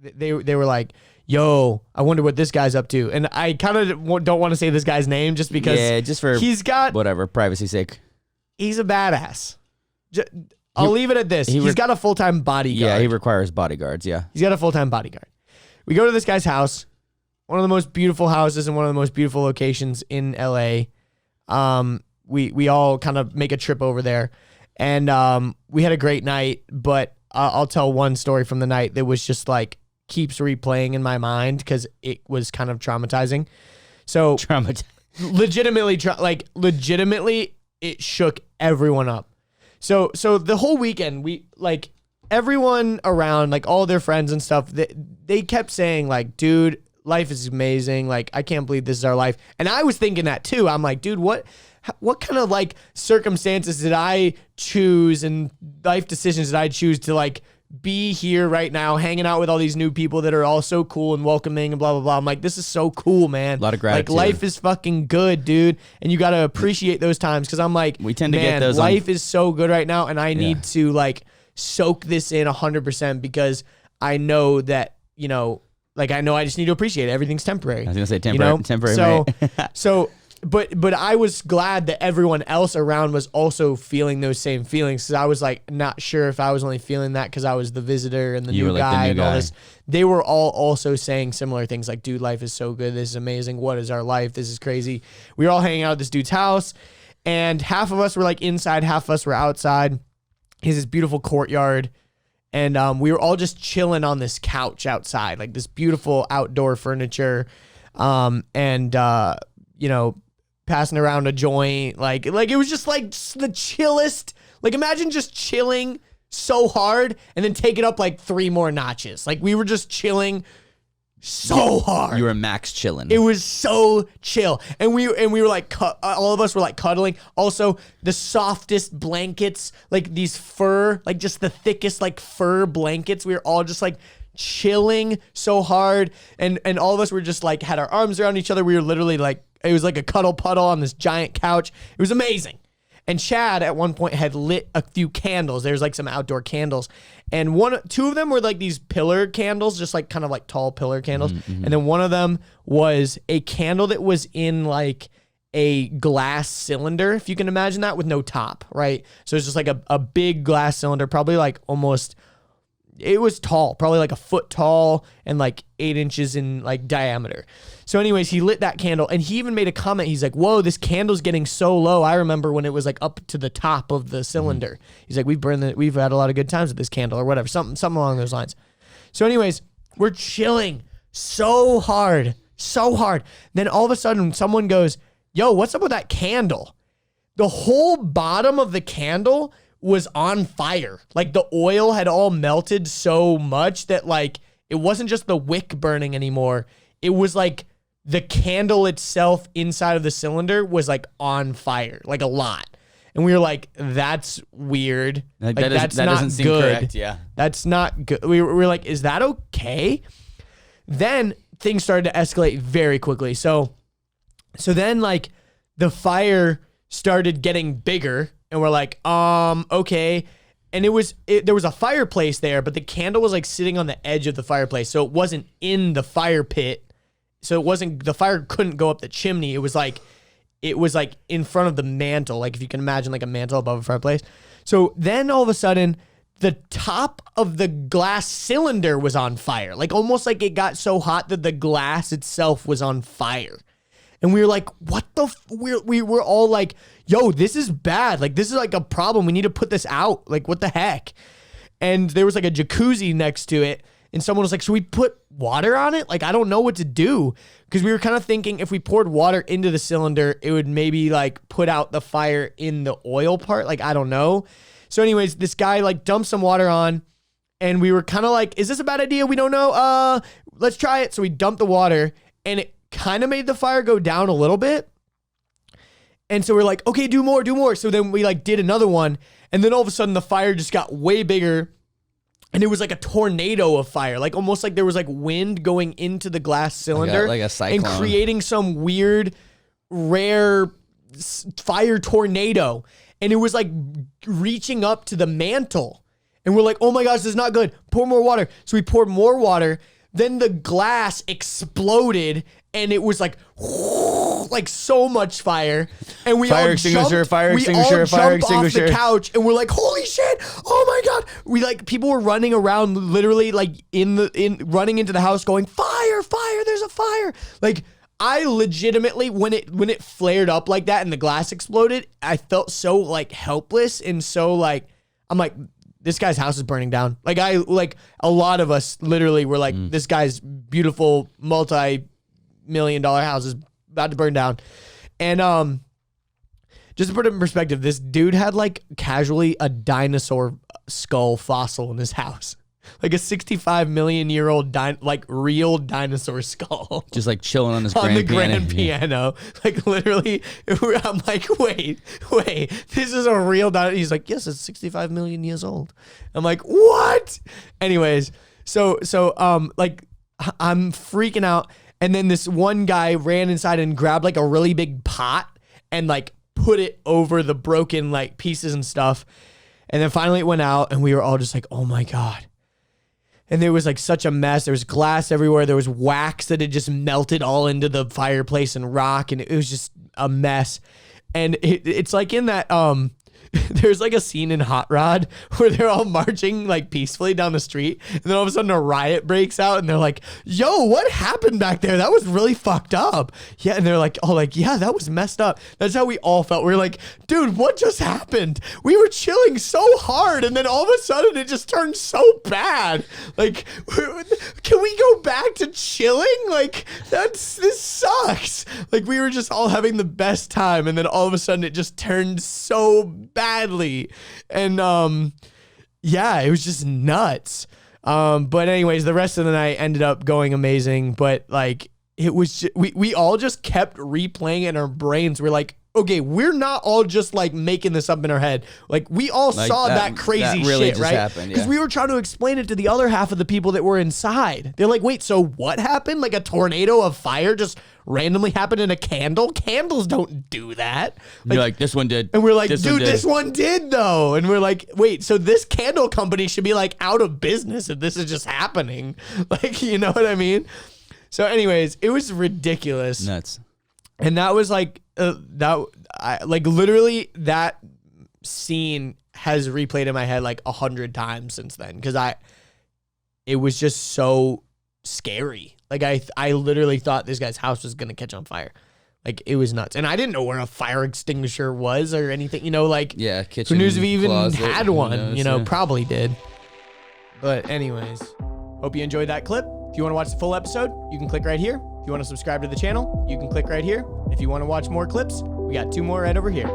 they were like, yo, I wonder what this guy's up to. And I kind of don't want to say this guy's name just because just for he's got whatever privacy sake. He's a badass. I'll leave it at this. He's got a full-time bodyguard. Yeah, he requires bodyguards. Yeah, he's got a full-time bodyguard. We go to this guy's house, one of the most beautiful houses and one of the most beautiful locations in LA. We all kind of make a trip over there, and we had a great night. But I'll tell one story from the night that was just like keeps replaying in my mind because it was kind of traumatizing. So legitimately, it shook everyone up. So the whole weekend, we like everyone around, like all their friends and stuff, they kept saying like, dude, life is amazing. Like, I can't believe this is our life. And I was thinking that too. I'm like, dude, what kind of like circumstances did I choose and life decisions did I choose to like be here right now, hanging out with all these new people that are all so cool and welcoming and blah, blah, blah. I'm like, this is so cool, man. A lot of gratitude. Like, life is fucking good, dude. And you got to appreciate those times. Cause I'm like, we tend to get those life is so good right now. And I need to like soak this in 100% because I know that, you know, like, I know I just need to appreciate it. Everything's temporary. I was going to say temporary, you know? temporary. But I was glad that everyone else around was also feeling those same feelings. Cause I was like, not sure if I was only feeling that cause I was the visitor and the new guy and all this. They were all also saying similar things like, dude, life is so good. This is amazing. What is our life? This is crazy. We were all hanging out at this dude's house and half of us were like inside, half of us were outside. He has this beautiful courtyard. And we were all just chilling on this couch outside, like this beautiful outdoor furniture. You know, passing around a joint, like it was just like the chillest. Like, imagine just chilling so hard and then take it up like 3 more notches. Like, we were just chilling so hard. You were max chilling. It was so chill, and we were like, all of us were like cuddling. Also, the softest blankets, like these fur, like just the thickest like fur blankets. We were all just like chilling so hard, and all of us were just like had our arms around each other. We were literally like, it was like a cuddle puddle on this giant couch. It was amazing. And Chad at one point had lit a few candles. There's like some outdoor candles. And 2 of them were like these pillar candles, just like kind of like tall pillar candles. Mm-hmm. And then one of them was a candle that was in like a glass cylinder, if you can imagine that, with no top, right? So it's just like a big glass cylinder, probably like almost, it was tall, probably like a foot tall and like 8 inches in like diameter. So anyways, he lit that candle and he even made a comment. He's like, whoa, this candle's getting so low. I remember when it was like up to the top of the cylinder. Mm-hmm. He's like, we've had a lot of good times with this candle or whatever, something along those lines. So anyways, we're chilling so hard. Then all of a sudden someone goes, yo, what's up with that candle? The whole bottom of the candle was on fire. Like, the oil had all melted so much that like it wasn't just the wick burning anymore. It was like the candle itself inside of the cylinder was like on fire, like a lot. And we were like, that's weird. Like, that doesn't seem correct. Yeah. That's not good. We were like, is that okay? Then things started to escalate very quickly. So then like the fire started getting bigger and we're like, okay. And there was a fireplace there, but the candle was like sitting on the edge of the fireplace. So it wasn't in the fire pit. So the fire couldn't go up the chimney. It was like in front of the mantle. Like, if you can imagine like a mantle above a fireplace. So then all of a sudden the top of the glass cylinder was on fire. Like, almost like it got so hot that the glass itself was on fire. And we were like, what the we were all like, yo, this is bad. Like, this is like a problem. We need to put this out. Like, what the heck? And there was like a jacuzzi next to it. And someone was like, should we put water on it? Like, I don't know what to do. Because we were kind of thinking if we poured water into the cylinder, it would maybe like put out the fire in the oil part. Like, I don't know. So anyways, this guy like dumped some water on. And we were kind of like, is this a bad idea? We don't know. Let's try it. So we dumped the water. And it kind of made the fire go down a little bit. And so we're like, okay, do more. So then we like did another one. And then all of a sudden the fire just got way bigger. And it was like a tornado of fire, like almost like there was like wind going into the glass cylinder, like a cyclone, and creating some weird, rare fire tornado. And it was like reaching up to the mantle. And we're like, oh my gosh, this is not good. Pour more water. So we poured more water. Then the glass exploded and it was like so much fire. And we Fire all extinguisher, jumped, fire we extinguisher, all fire jumped off extinguisher. the couch and we're like, holy shit. Oh my God. We like, people were running around literally like running into the house going, fire, fire, there's a fire. Like, I legitimately, when it flared up like that and the glass exploded, I felt so like helpless and so like, I'm like, this guy's house is burning down. Like a lot of us literally were like, this guy's beautiful multi-million-dollar house is about to burn down. And just to put it in perspective, this dude had like casually a dinosaur skull fossil in his house. Like a 65 million year old real dinosaur skull. Just like chilling on his On the grand grand piano. Like literally, I'm like, wait, this is a real dinosaur. He's like, yes, it's 65 million years old. I'm like, what? Anyways, so like I'm freaking out. And then this one guy ran inside and grabbed like a really big pot and like put it over the broken like pieces and stuff. And then finally it went out and we were all just like, oh my God. And there was like such a mess. There was glass everywhere. There was wax that had just melted all into the fireplace and rock. And it was just a mess. And it's like in that, there's like a scene in Hot Rod where they're all marching like peacefully down the street. And then all of a sudden a riot breaks out and they're like, yo, what happened back there? That was really fucked up. Yeah. And they're like, oh, like, yeah, that was messed up. That's how we all felt. We were like, dude, what just happened? We were chilling so hard. And then all of a sudden it just turned so bad. Like, can we go back to chilling? Like this sucks. Like we were just all having the best time. And then all of a sudden it just turned so badly. And yeah, it was just nuts. But anyways, the rest of the night ended up going amazing. But like it was just, we all just kept replaying in our brains. We're like, okay, we're not all just like making this up in our head. Like we all Like, saw that crazy really shit, just right? happened, Because yeah. we were trying to explain it to the other half of the people that were inside. They're like, wait, so what happened? Like a tornado of fire just randomly happened in a candle? Candles don't do that. You're like, this one did. And we're like, This one dude, did. this one did though. And we're like, wait, so this candle company should be like out of business if this is just happening. Like, you know what I mean? So anyways, it was ridiculous. Nuts. And that was like, literally that scene has replayed in my head like 100 times since then. Cause it was just so scary. Like I literally thought this guy's house was going to catch on fire. Like it was nuts. And I didn't know where a fire extinguisher was or anything, you know, like Yeah, kitchen. who knows if he even closet, had who one, knows, you know, yeah. probably did. But anyways, hope you enjoyed that clip. If you want to watch the full episode, you can click right here. If you want to subscribe to the channel, you can click right here. If you want to watch more clips, we got 2 more right over here.